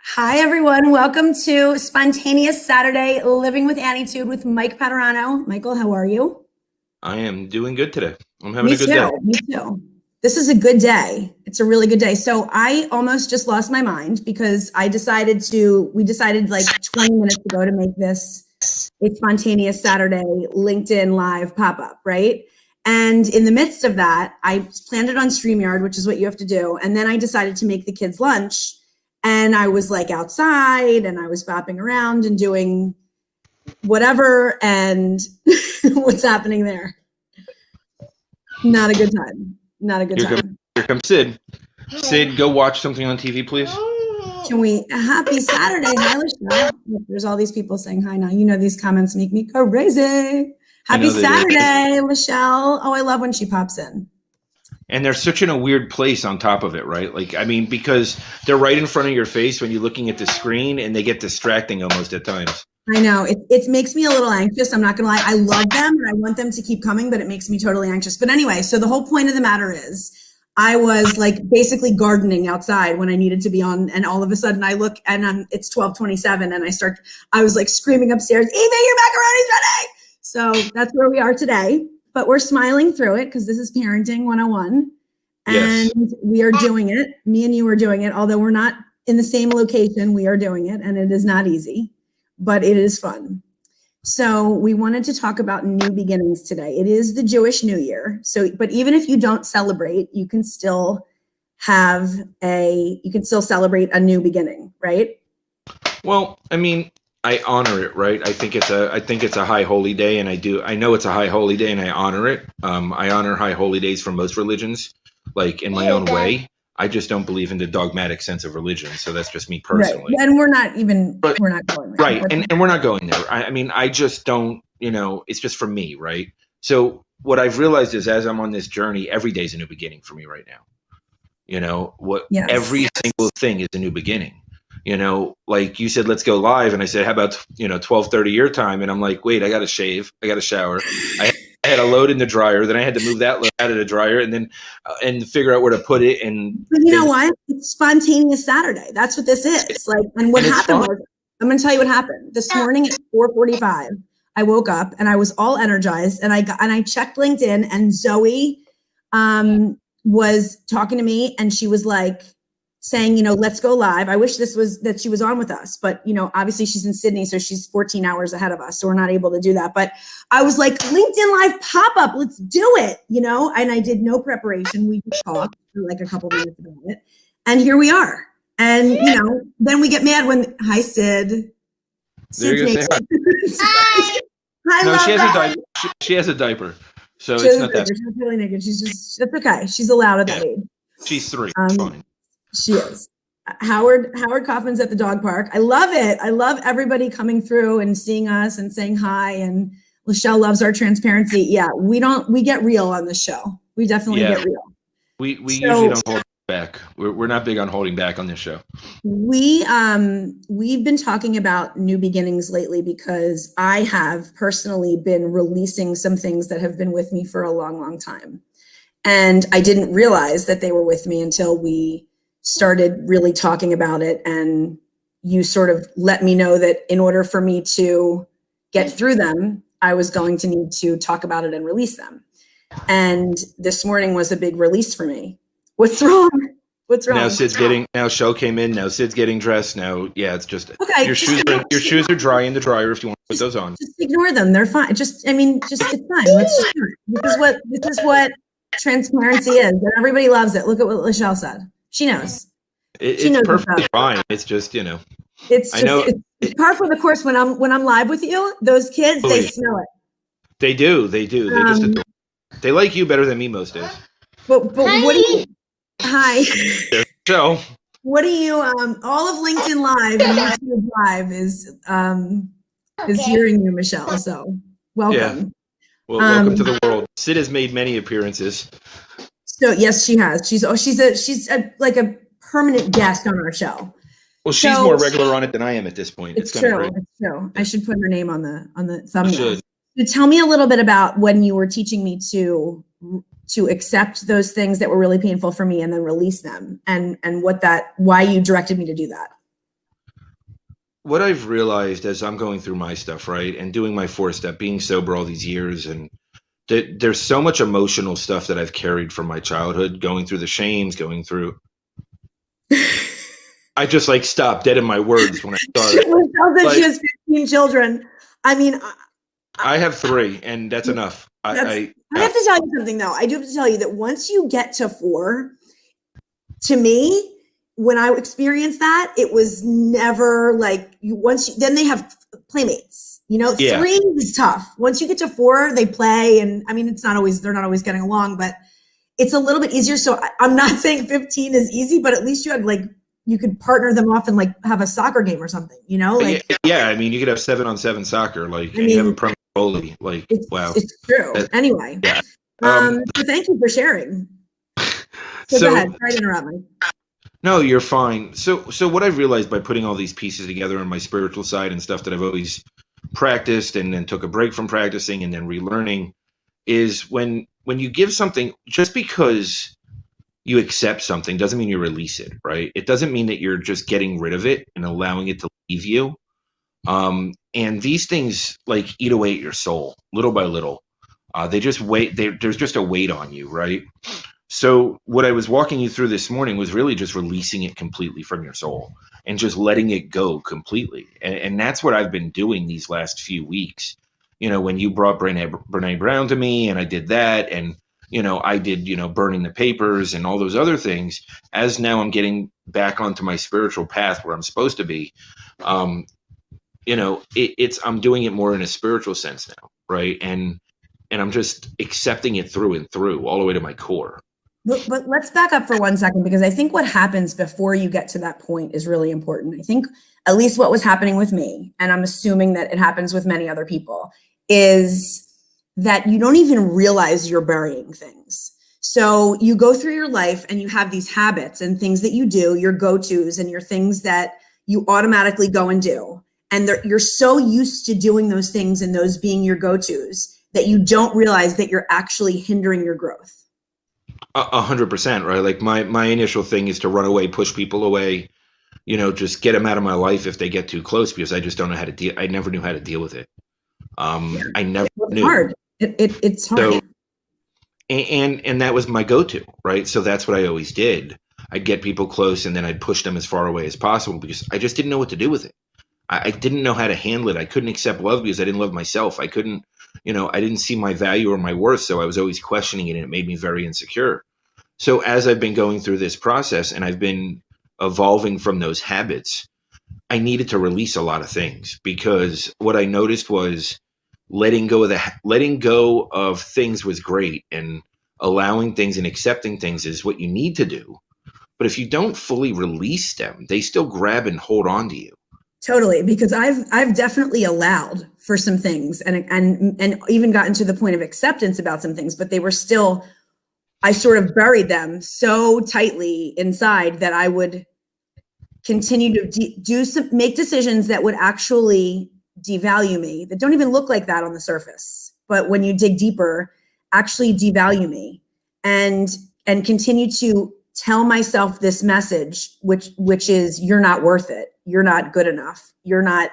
Hi, everyone. Welcome to Spontaneous Saturday Living with Annietude with Mike Padurano. Michael, how are you? I am doing good today. I'm having Me a good too. day. Me too. This is a good day. It's a really good day. So I almost just lost my mind because we decided like 20 minutes ago to make this a Spontaneous Saturday LinkedIn Live pop-up, right? And in the midst of that, I planned it on StreamYard, which is what you have to do. And then I decided to make the kids lunch. And I was like outside and I was bopping around and doing whatever. And what's happening there? Not a good time. Not a good time. Here comes Sid. Sid, go watch something on TV, please. Can we? Happy Saturday. Hi, Lachelle. There's all these people saying hi now. You know, these comments make me crazy. Happy Saturday, Lachelle. Oh, I love when she pops in. And they're such in a weird place on top of it, right? Like, I mean, because they're right in front of your face when you're looking at the screen and they get distracting almost at times. I know. It makes me a little anxious. I'm not going to lie. I love them and I want them to keep coming, but it makes me totally anxious. But anyway, so the whole point of the matter is I was like basically gardening outside when I needed to be on. And all of a sudden I look and it's 12:27 and I was like screaming upstairs, Eva, your macaroni's ready. So that's where we are today. But we're smiling through it because this is Parenting 101. And yes, we are doing it. Me and you are doing it. Although we're not in the same location, we are doing it. And it is not easy, but it is fun. So we wanted to talk about new beginnings today. It is the Jewish New Year. So, but even if you don't celebrate, you can still celebrate a new beginning, right? Well, I mean, I honor it, right? I think it's a high holy day, and I know it's a high holy day, and I honor it. I honor high holy days from most religions, like in my own way. I just don't believe in the dogmatic sense of religion, so that's just me personally. Right. And we're not going there. Right, and we're not going there. I mean, I just don't, it's just for me, right? So what I've realized is as I'm on this journey, every day is a new beginning for me right now. Yes. Every single thing is a new beginning. Like you said, let's go live. And I said, how about, 12:30 your time? And I'm like, wait, I got to shave. I got to shower. I had a load in the dryer. Then I had to move that load out of the dryer and then and figure out where to put it. But you know what? It's Spontaneous Saturday. That's what this is. Like, and what happened was, I'm going to tell you what happened. This morning at 4:45, I woke up and I was all energized and I checked LinkedIn and Zoe was talking to me and she was like, saying, let's go live. I wish that she was on with us, but obviously she's in Sydney, so she's 14 hours ahead of us. So we're not able to do that. But I was like, LinkedIn Live pop-up, let's do it, and I did no preparation. We just talked for like a couple minutes about it. And here we are. And, then we get mad when, hi, Sid. Sid's naked. Hi. Hi, no, she has a diaper. So it's not that. She's really naked. It's okay. She's allowed at that age. She's 3. Fine. She is. Howard Kaufman's at the dog park. I love it. I love everybody coming through and seeing us and saying hi. And Lachelle loves our transparency. Yeah, we get real on this show. We definitely get real. We usually don't hold back. We're not big on holding back on this show. We've been talking about new beginnings lately because I have personally been releasing some things that have been with me for a long, long time. And I didn't realize that they were with me until we started really talking about it. And you sort of let me know that in order for me to get through them, I was going to need to talk about it and release them. And this morning was a big release for me. What's wrong? What's wrong? Now Shell came in. Now Sid's getting dressed. Now, yeah, it's just okay. Your shoes are dry in the dryer if you want to put those on. Just ignore them. They're fine. It's fine. Let's just do it. This is what transparency is. And everybody loves it. Look at what Lachelle said. She knows. She knows perfectly fine. It's just, it's par for the course when I'm live with you. Those kids, they smell it. They do. They just adore. They like you better than me most days. But what do you? Hi. So. What do you? All of LinkedIn Live and YouTube Live is hearing you, Michelle. So welcome. Yeah. Well, welcome to the world. Sid has made many appearances. So yes, she has. She's like a permanent guest on our show. Well, she's more regular on it than I am at this point. It's true. It's true. I should put her name on the thumbnail. So tell me a little bit about when you were teaching me to accept those things that were really painful for me and then release them, and why you directed me to do that. what I've realized as I'm going through my stuff, right, and doing my 4-step, being sober all these years, and there's so much emotional stuff that I've carried from my childhood, going through the shames, going through. I just like stopped dead in my words when I started. She has 15 children. I mean, I have 3, and that's enough. I have to tell you something, though. I do have to tell you that once you get to 4, to me, when I experienced that, it was never like then they have playmates, you know, 3 is tough. Once you get to 4, they play. And I mean, they're not always getting along, but it's a little bit easier. So I'm not saying 15 is easy, but at least you had you could partner them off and have a soccer game or something, you know? Yeah. I mean, you could have 7-on-7 soccer, and you have a pro goalie. Wow. It's true. Anyway. Yeah. So thank you for sharing. So go ahead. Sorry to interrupt me. No, you're fine. So what I've realized by putting all these pieces together on my spiritual side and stuff that I've always practiced and then took a break from practicing and then relearning is when you give something, just because you accept something doesn't mean you release it, right? It doesn't mean that you're just getting rid of it and allowing it to leave you. And these things eat away at your soul little by little. They just there's just a weight on you, right? So what I was walking you through this morning was really just releasing it completely from your soul and just letting it go completely. And that's what I've been doing these last few weeks. You know, when you brought Brene Brown to me and I did that, and, I did, burning the papers and all those other things, as now I'm getting back onto my spiritual path where I'm supposed to be. I'm doing it more in a spiritual sense now. Right. And I'm just accepting it through and through all the way to my core. But let's back up for 1 second, because I think what happens before you get to that point is really important. I think at least what was happening with me, and I'm assuming that it happens with many other people, is that you don't even realize you're burying things. So you go through your life and you have these habits and things that you do, your go-tos and your things that you automatically go and do. And you're so used to doing those things and those being your go-tos that you don't realize that you're actually hindering your growth. 100%, right? My initial thing is to run away, push people away, just get them out of my life if they get too close, because I just don't know how to deal. I never knew how to deal with it. I never knew. Hard. It's hard. So, and that was my go-to, right? So that's what I always did. I'd get people close and then I'd push them as far away as possible because I just didn't know what to do with it. I didn't know how to handle it. I couldn't accept love because I didn't love myself. I couldn't, I didn't see my value or my worth. So I was always questioning it, and it made me very insecure. So as I've been going through this process and I've been evolving from those habits, I needed to release a lot of things, because what I noticed was letting go of things was great, and allowing things and accepting things is what you need to do. But if you don't fully release them, they still grab and hold on to you. Totally, because I've definitely allowed for some things and even gotten to the point of acceptance about some things, but they were still, I sort of buried them so tightly inside that I would continue to make decisions that would actually devalue me, that don't even look like that on the surface, but when you dig deeper, actually devalue me, and continue to tell myself this message, which is, you're not worth it. You're not good enough. You're not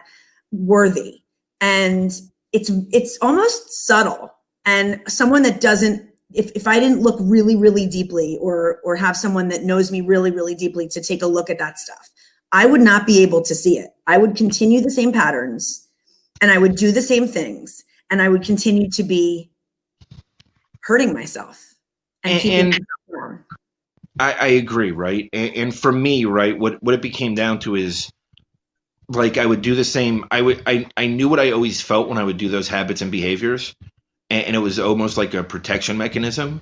worthy. And it's almost subtle. And someone that doesn't, if I didn't look really, really deeply, or have someone that knows me really, really deeply to take a look at that stuff, I would not be able to see it. I would continue the same patterns, and I would do the same things, and I would continue to be hurting myself and keeping myself warm. I agree, right? And for me, right, what it became down to is, I would do the same. I knew what I always felt when I would do those habits and behaviors, and it was almost like a protection mechanism.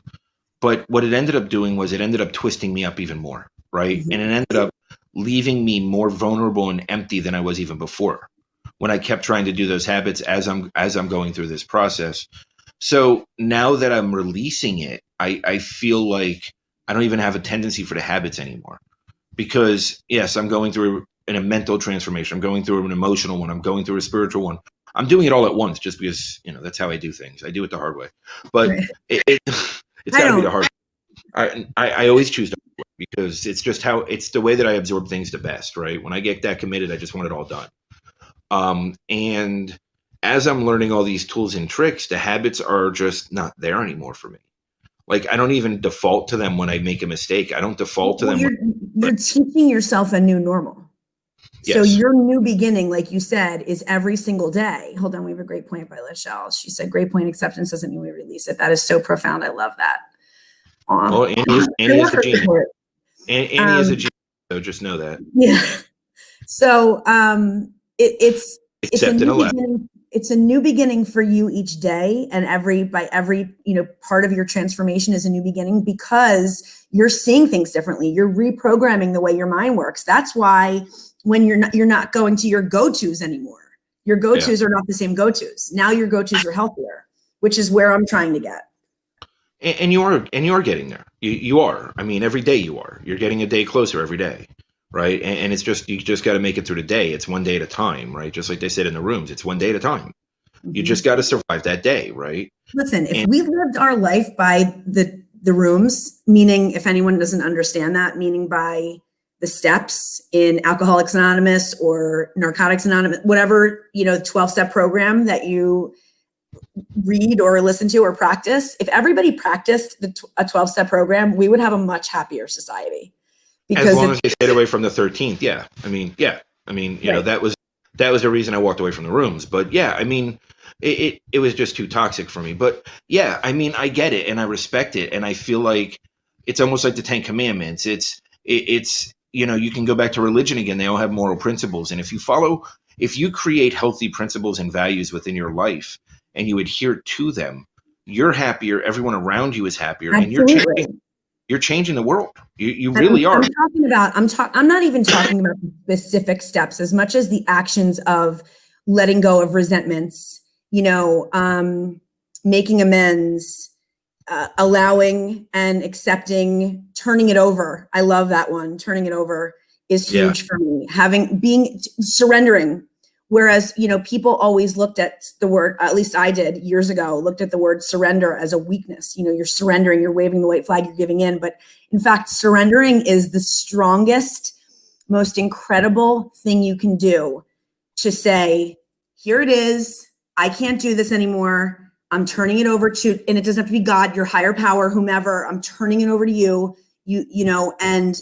But what it ended up doing was it ended up twisting me up even more, right? Mm-hmm. And it ended up leaving me more vulnerable and empty than I was even before, when I kept trying to do those habits as I'm going through this process. So now that I'm releasing it, I feel like I don't even have a tendency for the habits anymore, because yes, I'm going through a mental transformation. I'm going through an emotional one. I'm going through a spiritual one. I'm doing it all at once, just because, that's how I do things. I do it the hard way, but it's gotta be the hard way. I always choose the hard way, because it's just it's the way that I absorb things the best, right? When I get that committed, I just want it all done. And as I'm learning all these tools and tricks, the habits are just not there anymore for me. Like, I don't even default to them when I make a mistake. I don't default to Well, them. you're teaching yourself a new normal. So Yes. your new beginning, like you said, is every single day. Hold on, we have a great point by Lachelle. She said, "Great point. Acceptance doesn't mean we release it." That is so profound. I love that. Well, Annie I is love a her genius. support. Annie is a genius, so just know that. Yeah. So it's a Accept and new allow. beginning. It's a new beginning for you each day, and every part of your transformation is a new beginning because you're seeing things differently. You're reprogramming the way your mind works. That's why when you're not going to your go-tos anymore. Your go-tos are not the same go-tos. Now your go-tos are healthier, which is where I'm trying to get. And you are getting there. You are. I mean, every day you are. You're getting a day closer every day, right? And it's just, you just got to make it through the day. It's one day at a time, right? Just like they said in the rooms, it's one day at a time. You just got to survive that day, right? Listen, if we lived our life by the rooms, meaning, if anyone doesn't understand that, meaning by the steps in Alcoholics Anonymous or Narcotics Anonymous, whatever, 12-step program that you read or listen to or practice, if everybody practiced a 12-step program, we would have a much happier society. Because as long as they stayed away from the 13th, Right. that was the reason I walked away from the rooms. But yeah, I mean, it was just too toxic for me. But yeah, I mean, I get it and I respect it, and I feel like it's almost like the Ten Commandments. It's you can go back to religion again. They all have moral principles, and if you create healthy principles and values within your life and you adhere to them, you're happier. Everyone around you is happier, Absolutely. and you're changing the world. You really are. I'm not even talking about specific steps as much as the actions of letting go of resentments, making amends, allowing and accepting, turning it over. I love that one. Turning it over is huge for me. Surrendering. Whereas, people always looked at the word, at least I did years ago, looked at the word surrender as a weakness. You're surrendering, you're waving the white flag, you're giving in. But in fact, surrendering is the strongest, most incredible thing you can do, to say, here it is. I can't do this anymore. I'm turning it over to, and it doesn't have to be God, your higher power, whomever. I'm turning it over to you. And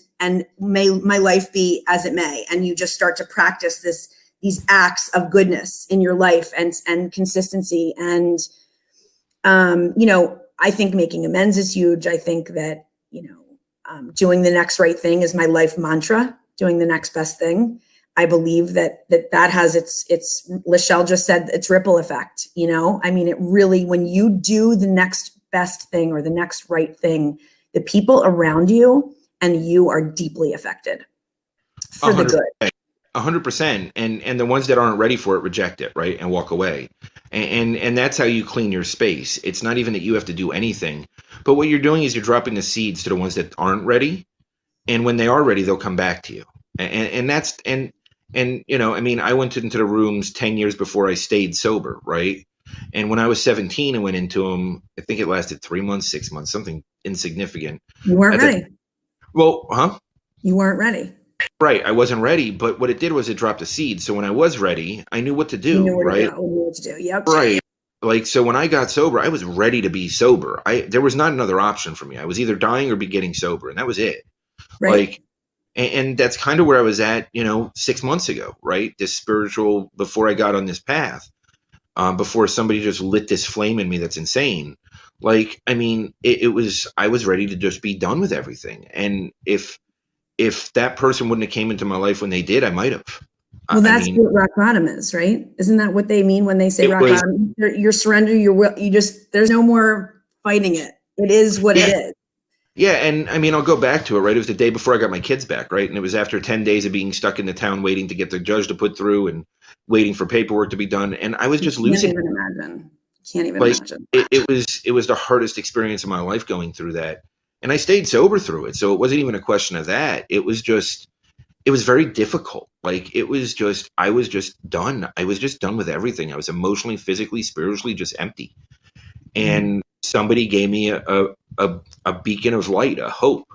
may my life be as it may. And you just start to practice these acts of goodness in your life and consistency. And, I think making amends is huge. I think that, doing the next right thing is my life mantra, doing the next best thing. I believe that has its Lachelle just said, its ripple effect, I mean, it really, when you do the next best thing or the next right thing, the people around you and you are deeply affected for the good. 100%. And the ones that aren't ready for it reject it, right, and walk away. And that's how you clean your space. It's not even that you have to do anything, but what you're doing is you're dropping the seeds to the ones that aren't ready, and when they are ready, they'll come back to you. And that's I mean, I went into the rooms 10 years before I stayed sober, right? And when I was 17 and went into them, I think it lasted 3 months, 6 months, something insignificant. You weren't ready. You weren't ready. Right. I wasn't ready, but what it did was it dropped a seed. So when I was ready, I knew what to do, You knew right? what to do. Yep. Right. Like, so when I got sober, I was ready to be sober. There was not another option for me. I was either dying or be getting sober, and that was it. Right. Like, and that's kind of where I was at, 6 months ago, right? This spiritual, before I got on this path, before somebody just lit this flame in me that's insane. Like, I mean, I was ready to just be done with everything. And if that person wouldn't have came into my life when they did, I might have. Well, that's what rock bottom is, right? Isn't that what they mean when they say rock bottom? You're surrender, your will. There's no more fighting it. It is what it is. Yeah, and I mean, I'll go back to it, right? It was the day before I got my kids back, right? And it was after 10 days of being stuck in the town waiting to get the judge to put through and waiting for paperwork to be done. And I was just losing. Can't even imagine. It was the hardest experience of my life going through that. And I stayed sober through it. So it wasn't even a question of that. It was very difficult. Like, I was just done. I was just done with everything. I was emotionally, physically, spiritually just empty. And somebody gave me a beacon of light, a hope.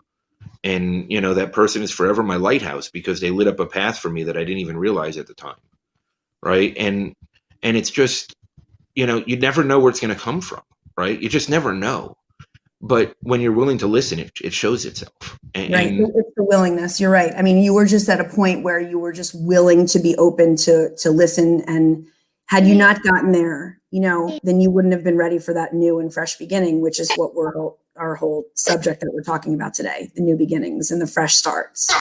And, that person is forever my lighthouse because they lit up a path for me that I didn't even realize at the time. right? And it's just, you never know where it's going to come from, right? You just never know. But when you're willing to listen, it shows itself. Right. It's the willingness. You're right. I mean, you were just at a point where you were just willing to be open to listen. And had you not gotten there, then you wouldn't have been ready for that new and fresh beginning, which is what our whole subject that we're talking about today, the new beginnings and the fresh starts.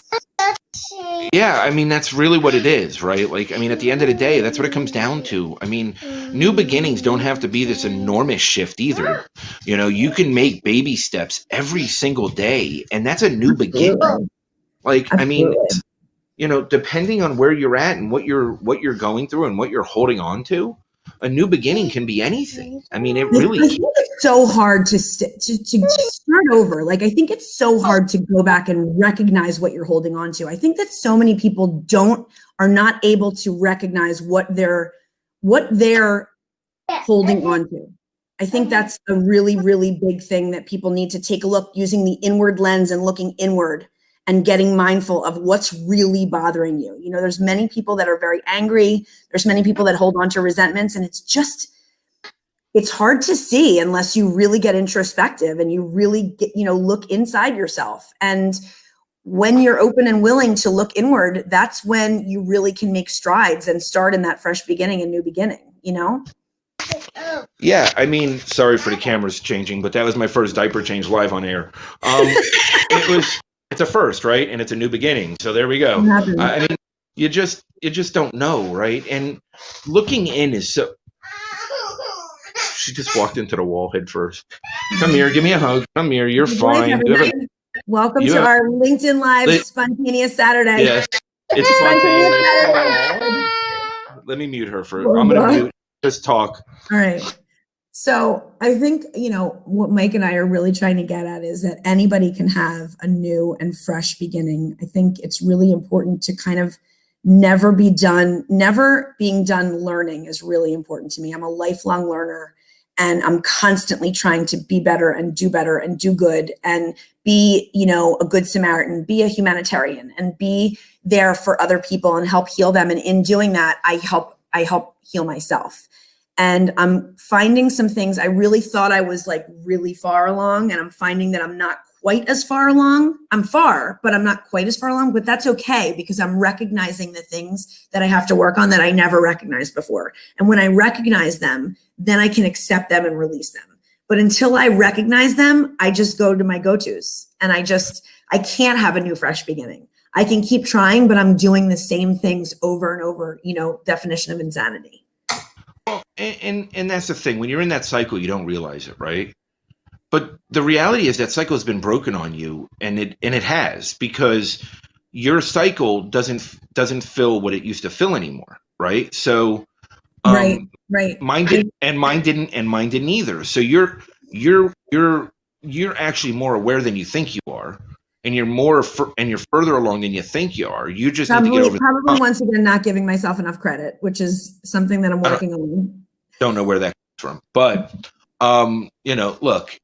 Yeah, I mean, that's really what it is, right? Like, I mean, at the end of the day, that's what it comes down to. I mean, new beginnings don't have to be this enormous shift either. You can make baby steps every single day, and that's a new beginning. Like, I mean, depending on where you're at and what you're going through and what you're holding on to, a new beginning can be anything. I mean, it really. I think it's so hard to start over. Like, I think it's so hard to go back and recognize what you're holding on to. I think that so many people are not able to recognize what they're holding on to. I think that's a really, really big thing that people need to take a look, using the inward lens and looking inward and getting mindful of what's really bothering you. There's many people that are very angry. There's many people that hold on to resentments, and it's hard to see unless you really get introspective and you really get, look inside yourself. And when you're open and willing to look inward, that's when you really can make strides and start in that fresh beginning and new beginning, Yeah, I mean, sorry for the cameras changing, but that was my first diaper change live on air. It's a first, right? And it's a new beginning. So there we go. I mean, you just don't know, right? And looking in is so. She just walked into the wall head first. Come here, give me a hug. Come here, you're fine. Welcome to our LinkedIn Live Spontaneous Saturday. Yes, it's spontaneous. Let me mute her for. I'm going to mute. Just talk. All right. So I think, what Mike and I are really trying to get at is that anybody can have a new and fresh beginning. I think it's really important to kind of never being done learning is really important to me. I'm a lifelong learner, and I'm constantly trying to be better and do good and be, a good Samaritan, be a humanitarian, and be there for other people and help heal them. And in doing that, I help heal myself. And I'm finding some things. I really thought I was like really far along, and I'm finding that I'm not quite as far along. I'm far, but I'm not quite as far along, but that's okay, because I'm recognizing the things that I have to work on that I never recognized before. And when I recognize them, then I can accept them and release them. But until I recognize them, I just go to my go-tos, and I can't have a new fresh beginning. I can keep trying, but I'm doing the same things over and over, definition of insanity. Well, and that's the thing. When you're in that cycle, you don't realize it, right? But the reality is that cycle has been broken on you, and it has, because your cycle doesn't fill what it used to fill anymore, right? So, right. Mine didn't either. So you're actually more aware than you think you are, and you're further along than you think you are. You just need to get over. Probably once again not giving myself enough credit, which is something that I'm working on. Don't know where that comes from, but look,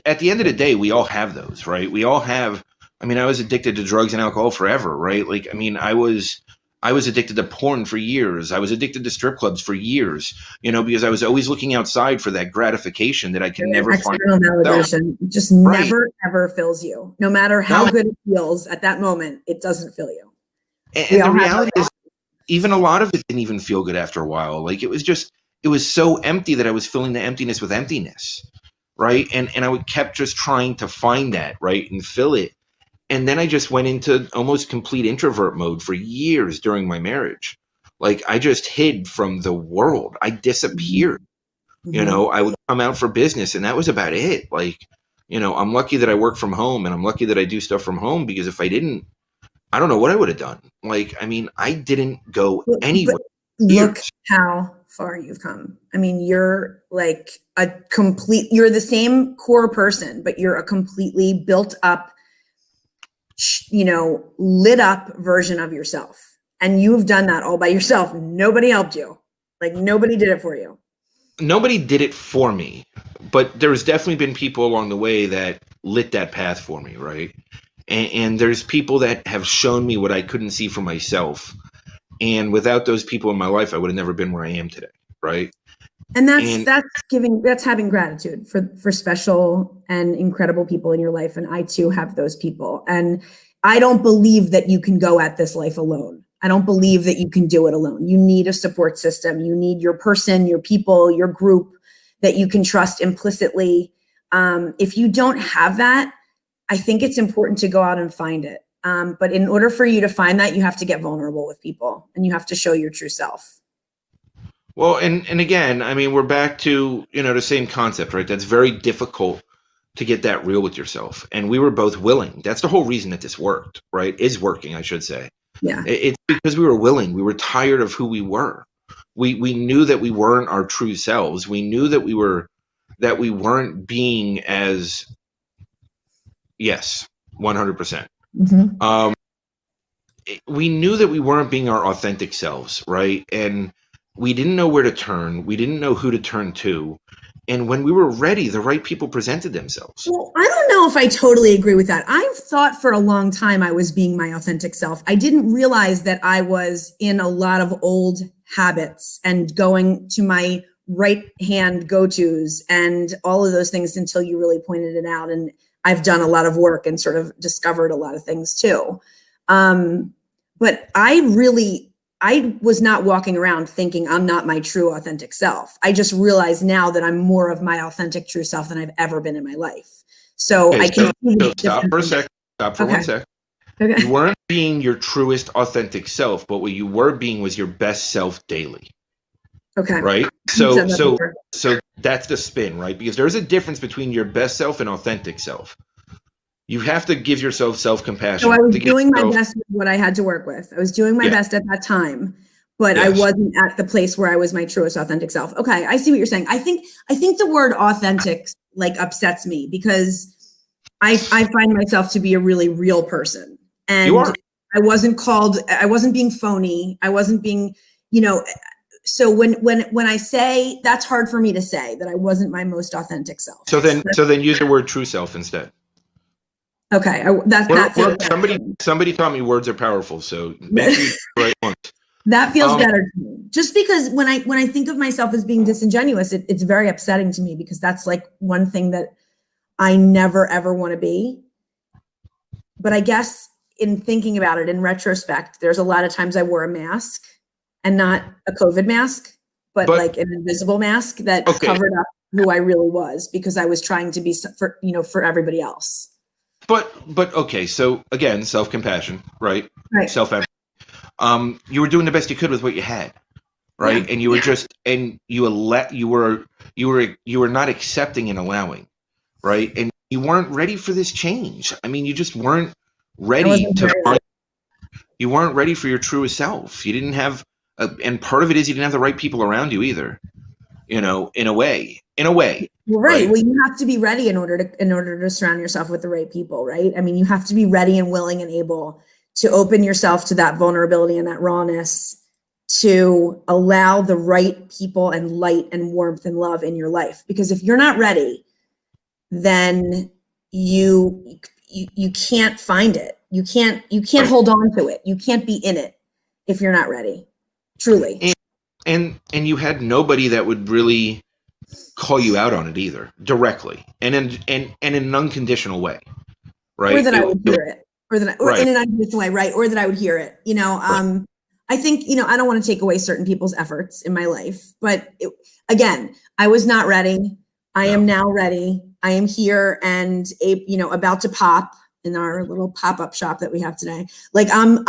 at the end of the day, we all have those, right? We all have. I mean, I was addicted to drugs and alcohol forever, right? Like, I mean, I was addicted to porn for years. I was addicted to strip clubs for years, because I was always looking outside for that gratification that I can never find. External validation just never, ever fills you. No matter how good it feels at that moment, it doesn't fill you. And the reality is, even a lot of it didn't even feel good after a while. Like, it was so empty that I was filling the emptiness with emptiness, right? And I kept just trying to find that, right, and fill it. And then I just went into almost complete introvert mode for years during my marriage. Like, I just hid from the world. I disappeared. Mm-hmm. I would come out for business, and that was about it. Like, I'm lucky that I work from home, and I'm lucky that I do stuff from home, because if I didn't, I don't know what I would have done. Like, I mean, I didn't go anywhere. Look how far you've come. I mean, you're like you're the same core person, but you're a completely built up, lit up version of yourself. And you've done that all by yourself. Nobody helped you. Like, nobody did it for you. Nobody did it for me, but there's definitely been people along the way that lit that path for me, right? And there's people that have shown me what I couldn't see for myself. And without those people in my life, I would have never been where I am today. Right. And And that's having gratitude for special and incredible people in your life. And I too have those people. And I don't believe that you can go at this life alone. I don't believe that you can do it alone. You need a support system. You need your person, your people, your group that you can trust implicitly. If you don't have that, I think it's important to go out and find it. But in order for you to find that, you have to get vulnerable with people and you have to show your true self. well, and again, I mean, we're back to, the same concept, right? That's very difficult to get that real with yourself. And we were both willing. That's the whole reason that this worked, right? Is working, I should say. Yeah. It's because we were willing. We were tired of who we were. We knew that we weren't our true selves. We knew that we weren't being as, yes, 100%. Mm-hmm. We knew that we weren't being our authentic selves, right? And we didn't know where to turn. We didn't know who to turn to. And when we were ready, the right people presented themselves. Well, I don't know if I totally agree with that. I've thought for a long time I was being my authentic self. I didn't realize that I was in a lot of old habits and going to my right hand go-tos and all of those things until you really pointed it out. And I've done a lot of work and sort of discovered a lot of things too. But I was not walking around thinking I'm not my true authentic self. I just realize now that I'm more of my authentic true self than I've ever been in my life. So Okay, I can stop for a sec. Stop for 1 sec. Okay. You weren't being your truest authentic self, but what you were being was your best self daily. Okay. Right? So that's the spin, right? Because there's a difference between your best self and authentic self. You have to give yourself self-compassion. So I was doing my best with what I had to work with. I was doing my best at that time, but I wasn't at the place where I was my truest authentic self. Okay, I see what you're saying. I think the word authentic upsets me because I find myself to be a really real person. And you are. I wasn't being phony. I wasn't being, so when I say, that's hard for me to say that I wasn't my most authentic self. So then use the word true self instead. Okay, somebody taught me words are powerful, so make sure you the right ones. That feels better to me. Just because when I think of myself as being disingenuous, it's very upsetting to me because that's like one thing that I never ever want to be. But I guess in thinking about it in retrospect, there's a lot of times I wore a mask and not a COVID mask, but like an invisible mask that covered up who I really was because I was trying to be for everybody else. But okay, so again, self-compassion, right? Right. Self-empathy. You were doing the best you could with what you had, right? Yeah. And you were just, and you were not accepting and allowing, right? And you weren't ready for this change. I mean, you just weren't ready you weren't ready for your truest self. You didn't have, and part of it is you didn't have the right people around you either. In a way. Right. Well, you have to be ready in order to surround yourself with the right people, right? I mean, you have to be ready and willing and able to open yourself to that vulnerability and that rawness to allow the right people and light and warmth and love in your life. Because if you're not ready, then you can't find it. You can't hold on to it. You can't be in it if you're not ready. Truly. And you had nobody that would really call you out on it either, directly, and in an unconditional way, right? Or that I would hear it, or in an unconditional way, right? Or that I would hear it. I think I don't want to take away certain people's efforts in my life, but again, I was not ready. I am now ready. I am here and about to pop in our little pop-up shop that we have today. Like I'm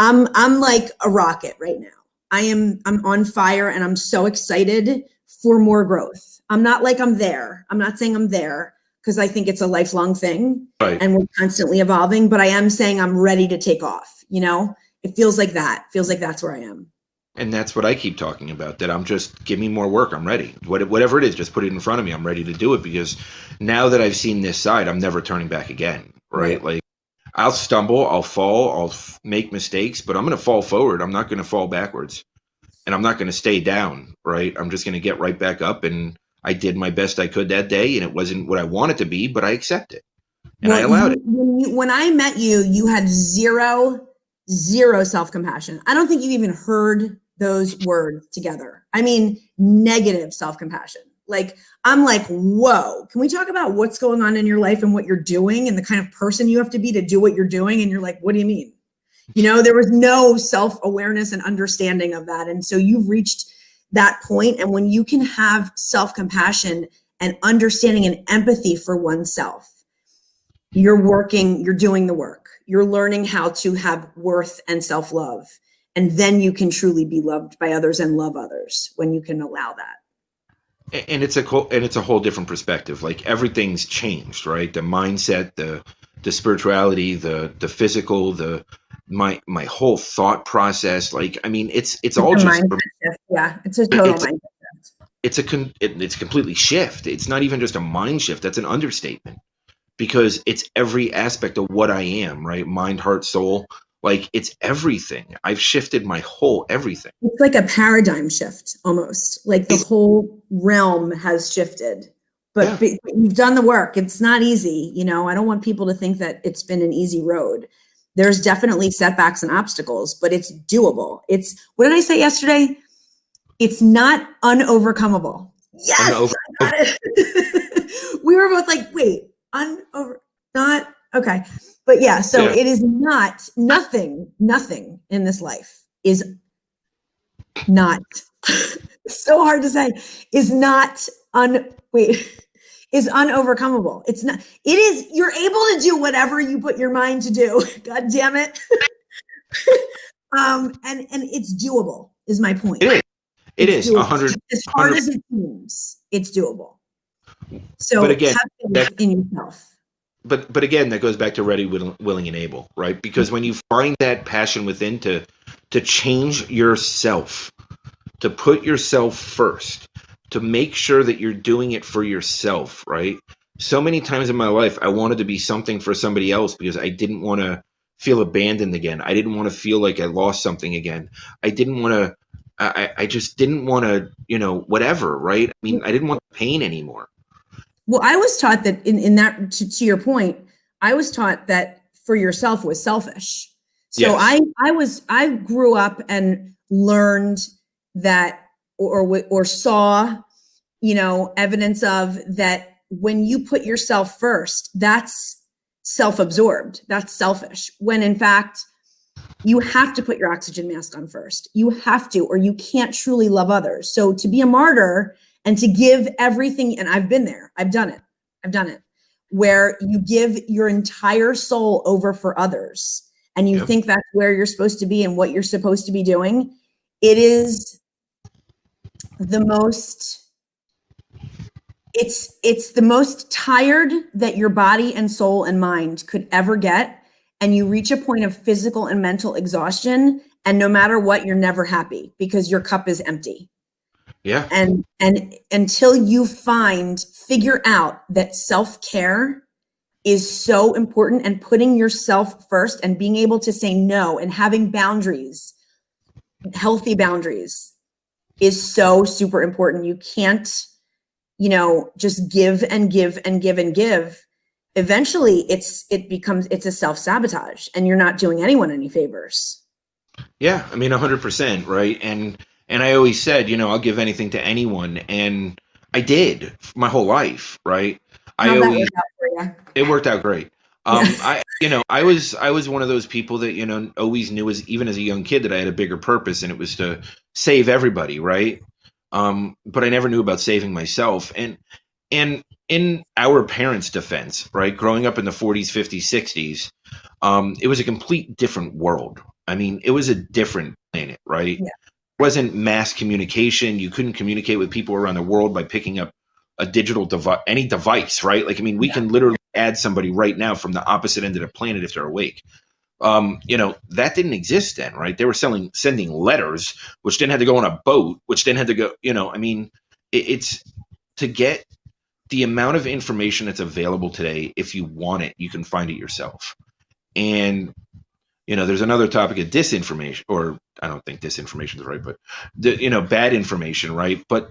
like a rocket right now. I'm on fire and I'm so excited for more growth. I'm not like I'm there. I'm not saying I'm there because I think it's a lifelong thing and we're constantly evolving, but I am saying I'm ready to take off. It feels like that. Feels like that's where I am. And that's what I keep talking about, that I'm just, give me more work. I'm ready. Whatever it is, just put it in front of me. I'm ready to do it because now that I've seen this side, I'm never turning back again. Right. Like I'll stumble, I'll fall, I'll make mistakes, but I'm going to fall forward. I'm not going to fall backwards, and I'm not going to stay down. Right. I'm just going to get right back up. And I did my best I could that day, and it wasn't what I wanted to be, but I accept it and I allowed it. When I met you, you had zero zero self-compassion. I don't think you even heard those words together. I mean, negative self-compassion. Like, I'm like, whoa, can we talk about what's going on in your life and what you're doing and the kind of person you have to be to do what you're doing? And you're like, what do you mean? You know, there was no self-awareness and understanding of that. And so you've reached that point. And when you can have self-compassion and understanding and empathy for oneself, you're doing the work. You're learning how to have worth and self-love. And then you can truly be loved by others and love others when you can allow that. And it's a whole different perspective. Like, everything's changed, right? The mindset, the spirituality, the physical, my whole thought process. Like, I mean, it's all a just mindset shift. Yeah, it's a total mindset shift. It's completely shift. It's not even just a mind shift. That's an understatement, because it's every aspect of what I am, right? Mind, heart, soul. Like, it's everything. I've shifted my whole everything. It's like a paradigm shift almost. Like the whole realm has shifted. But you've done the work. It's not easy. You know, I don't want people to think that it's been an easy road. There's definitely setbacks and obstacles, but it's doable. What did I say yesterday? It's not unovercomable. Yes, I got it. We were both like, wait, not, okay. But yeah, so it is not, nothing in this life is not, so hard to say, is unovercomable. It's not, it is, you're able to do whatever you put your mind to do. God damn it. And it's doable is my point. It is 100. As hard as it seems, it's doable. So but again, have faith in yourself. But again, that goes back to ready, willing, and able, right? Because when you find that passion within to change yourself, to put yourself first, to make sure that you're doing it for yourself, right? So many times in my life, I wanted to be something for somebody else because I didn't want to feel abandoned again. I didn't want to feel like I lost something again. I just didn't want to, whatever, right? I mean, I didn't want the pain anymore. Well, I was taught that in that, to your point, I was taught that for yourself was selfish. So yes. I grew up and learned that or saw, evidence of that when you put yourself first, that's self-absorbed, that's selfish. When in fact, you have to put your oxygen mask on first. You have to, or you can't truly love others. So to be a martyr and to give everything, and I've been there, I've done it, where you give your entire soul over for others and you think that's where you're supposed to be and what you're supposed to be doing. It is the most, it's the most tired that your body and soul and mind could ever get. And you reach a point of physical and mental exhaustion. And no matter what, you're never happy because your cup is empty. Yeah. And until you figure out that self-care is so important and putting yourself first and being able to say no and having boundaries, healthy boundaries is so super important. You can't, just give and give and give and give. Eventually it's a self-sabotage and you're not doing anyone any favors. Yeah. I mean, 100%. Right. And I always said, I'll give anything to anyone. And I did my whole life. Right. It worked out great. I was one of those people that, always knew even as a young kid that I had a bigger purpose and it was to save everybody. Right. But I never knew about saving myself. And in our parents' defense, right, growing up in the 40s, 50s, 60s, it was a complete different world. I mean, it was a different planet, right? Yeah. It wasn't mass communication. You couldn't communicate with people around the world by picking up a digital device, any device, right? Like, I mean, we can literally add somebody right now from the opposite end of the planet if they're awake. That didn't exist then, right? They were sending letters, which then had to go on a boat, which then had to go, I mean, it's to get the amount of information that's available today. If you want it, you can find it yourself. And, there's another topic of disinformation, or I don't think disinformation is right, but bad information, right? But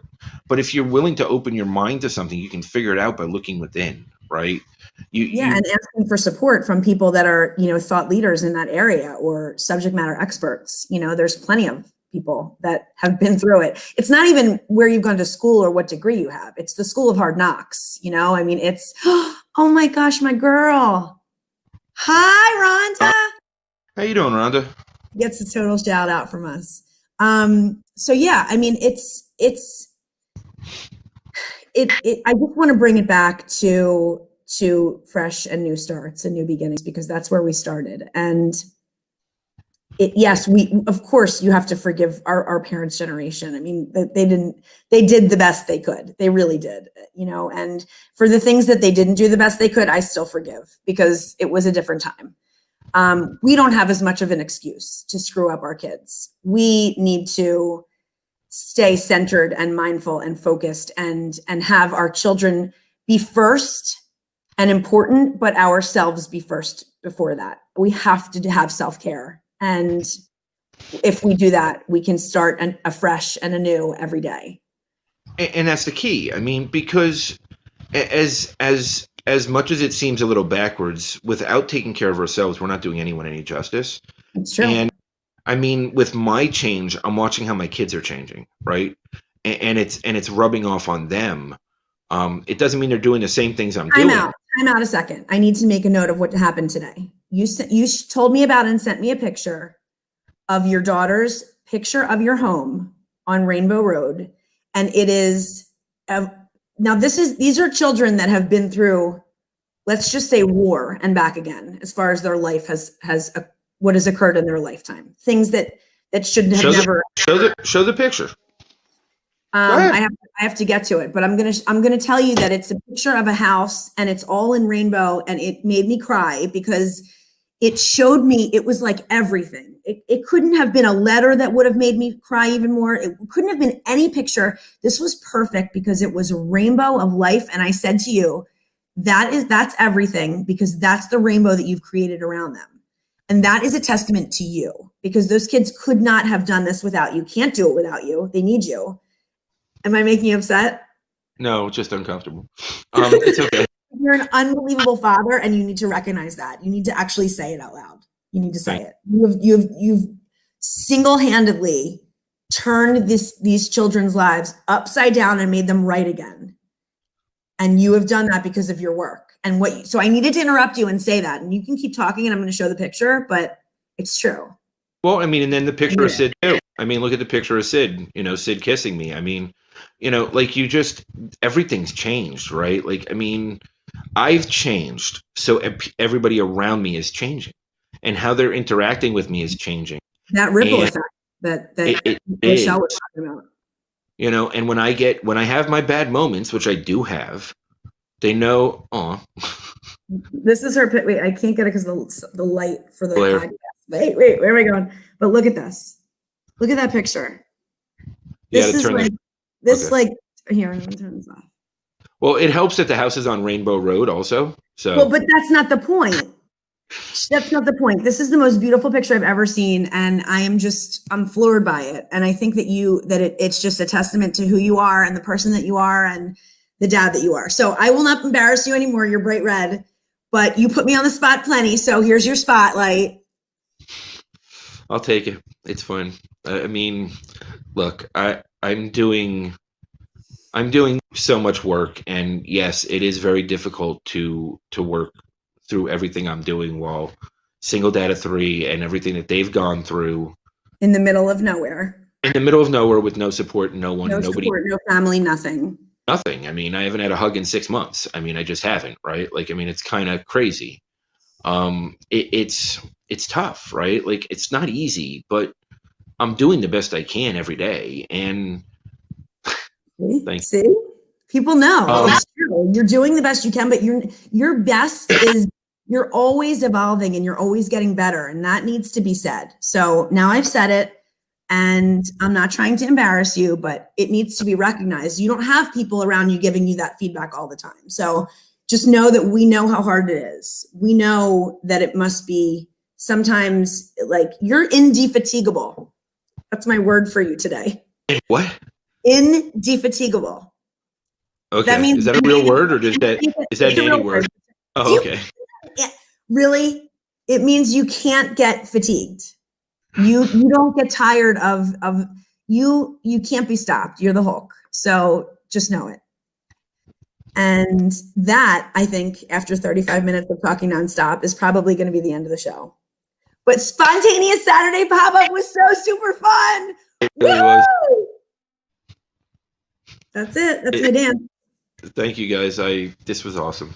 if you're willing to open your mind to something, you can figure it out by looking within, right? Yeah, and asking for support from people that are, thought leaders in that area or subject matter experts. There's plenty of people that have been through it. It's not even where you've gone to school or what degree you have. It's the school of hard knocks. It's, oh my gosh, my girl. Hi, Rhonda. How you doing, Rhonda? Gets a total shout out from us. So yeah, I just want to bring it back to fresh and new starts and new beginnings, because that's where we started. And yes, of course you have to forgive our parents' generation. They did the best they could. They really did, and for the things that they didn't do the best they could, I still forgive, because it was a different time. We don't have as much of an excuse to screw up our kids. We need to stay centered and mindful and focused and have our children be first and important, but ourselves be first before that. We have to have self-care. And if we do that, we can start afresh and anew every day. And that's the key. Because as much as it seems a little backwards, without taking care of ourselves, we're not doing anyone any justice. It's true. And with my change, I'm watching how my kids are changing, right? And it's rubbing off on them. It doesn't mean they're doing the same things I'm doing. Time out a second. I need to make a note of what happened today. You told me about and sent me a picture of your daughter's picture of your home on Rainbow Road, and it is now these are children that have been through, let's just say, war and back again, as far as their life has what has occurred in their lifetime, things that shouldn't have never. Show the picture. I have to get to it, but I'm gonna tell you that it's a picture of a house and it's all in rainbow, and it made me cry because it showed me it was like everything. It couldn't have been a letter that would have made me cry even more. It couldn't have been any picture. This was perfect because it was a rainbow of life. And I said to you, that's everything, because that's the rainbow that you've created around them. And that is a testament to you, because those kids could not have done this without you. Can't do it without you. They need you. Am I making you upset? No, just uncomfortable. It's okay. You're an unbelievable father, and you need to recognize that. You need to actually say it out loud. You need to say it. You've single-handedly turned these children's lives upside down and made them right again. And you have done that because of your work. And so I needed to interrupt you and say that. And you can keep talking, and I'm going to show the picture, but it's true. Well, and then the picture of Sid too. Look at the picture of Sid. Sid kissing me. Everything's changed, right? I've changed, so everybody around me is changing, and how they're interacting with me is changing. That ripple effect that Michelle was talking about. And when I have my bad moments, which I do have, they know. This is her. Wait, I can't get it because the light for the glare. podcast. Wait, where am I going? But look at this. Look at that picture. This is like here. I'm gonna turn this off. Well, it helps that the house is on Rainbow Road also. So. Well, but that's not the point. That's not the point. This is the most beautiful picture I've ever seen, and I'm floored by it. And I think that it's just a testament to who you are and the person that you are and the dad that you are. So I will not embarrass you anymore. You're bright red, but you put me on the spot plenty. So here's your spotlight. I'll take it. It's fun. Look, I'm doing so much work, and yes, it is very difficult to work through everything I'm doing while single dad of 3 and everything that they've gone through in the middle of nowhere. In the middle of nowhere with no support, nobody, support, no family, nothing. Nothing. I haven't had a hug in 6 months. I just haven't, right? It's kind of crazy. It's tough, right? It's not easy, but I'm doing the best I can every day. And see, people know it's true. You're doing the best you can, but your best is you're always evolving and you're always getting better, and that needs to be said. So now I've said it, and I'm not trying to embarrass you, but it needs to be recognized. You don't have people around you giving you that feedback all the time. So just know that we know how hard it is. We know that it must be sometimes you're indefatigable. That's my word for you today. What? Indefatigable. Okay. That means Is that a real word, or is that it's a Danny real word? word. Oh, okay. Really, it means you can't get fatigued. You don't get tired of you can't be stopped. You're the Hulk. So just know it. And that, I think, after 35 minutes of talking nonstop, is probably going to be the end of the show. But spontaneous Saturday pop-up was so super fun. It really was. That's it. That's my dance. Thank you guys. This was awesome.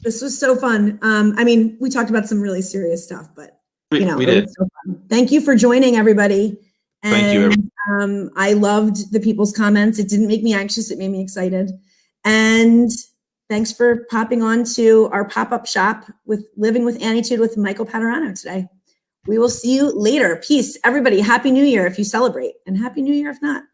This was so fun. I mean, we talked about some really serious stuff, but We it did. was so fun. Thank you for joining, everybody. And Thank you, everybody. I loved the people's comments. It didn't make me anxious. It made me excited. And thanks for popping on to our pop-up shop with Living with Annietude with Michael Padurano today. We will see you later. Peace, everybody. Happy New Year if you celebrate, and Happy New Year if not.